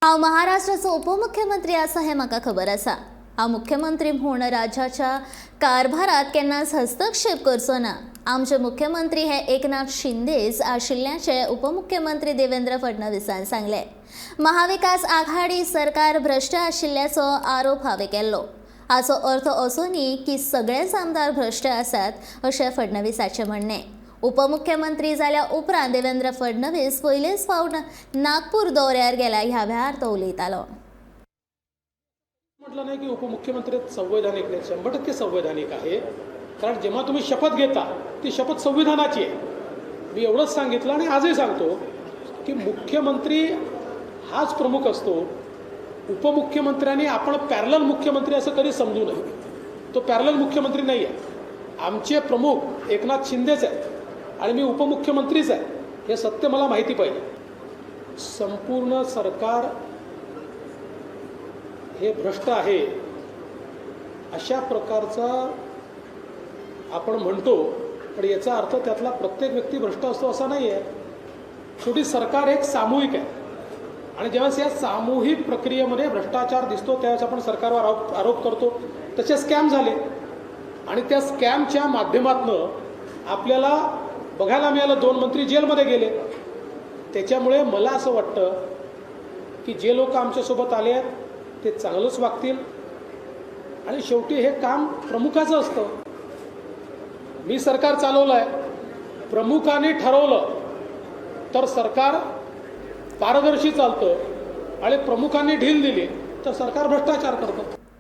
हांव महाराष्ट्राचो उपमुख्यमंत्री आसा हें म्हाका खबर आसा। हांव मुख्यमंत्री म्हूण राज्याच्या कारभारात केन्नाच हस्तक्षेप करचो ना। आमचे मुख्यमंत्री हे एकनाथ शिंदेच आशिल्ल्याचे उपमुख्यमंत्री देवेंद्र फडणवीसान सांगले। महाविकास आघाडी सरकार भ्रष्ट आशिल्ल्याचो आरोप हांवें केल्लो। हाचो अर्थ असो न्ही की सगळेच आमदार भ्रष्ट आसात अशें फडणवीसाचें म्हणणें। उपमुख्यमंत्री जाल्या उपरांत देवेंद्र फडणवीस पयलेच फावट नागपूर दौऱ्यार गेला ह्या वेळार तो उलयतालो। म्हटलं नाही की उपमुख्यमंत्री संवैधानिक नाही, 100% संवैधानिक आहे। कारण जेव्हा तुम्ही शपथ घेता ती शपथ संविधानाची आहे। मी एवढंच सांगितलं आणि आजही सांगतो की मुख्यमंत्री हाच प्रमुख असतो। उपमुख्यमंत्र्यांनी आपण पॅरलल मुख्यमंत्री असं कधी समजू नये। तो पॅरलल मुख्यमंत्री नाही आहे। आमचे प्रमुख एकनाथ शिंदेच आहेत आणि मी उपमुख्यमंत्रीच आहे, हे सत्य मला माहिती पाहिजे। संपूर्ण सरकार हे भ्रष्ट आहे अशा प्रकारचा आपण म्हणतो, पण याचा अर्थ त्यातला प्रत्येक व्यक्ती भ्रष्ट असतो असा नाही आहे। शेवटी सरकार एक सामूहिक आहे आणि जेव्हा या सामूहिक प्रक्रियेमध्ये भ्रष्टाचार दिसतो त्यावेळेस आपण सरकारवर आरोप करतो। तसे स्कॅम झाले आणि त्या स्कॅमच्या माध्यमातून आपल्याला बघायला मिळालं 2 मंत्री जेलमध्ये गेले। त्याच्यामुळे मला असं वाटतं की जे लोक आमच्यासोबत आले आहेत ते चांगलंच वागतील आणि शेवटी हे काम प्रमुखाचं असतं। मी सरकार चालवलं आहे, प्रमुखाने ठरवलं तर सरकार पारदर्शी चालतं आणि प्रमुखांनी ढील दिली तर सरकार भ्रष्टाचार करतं।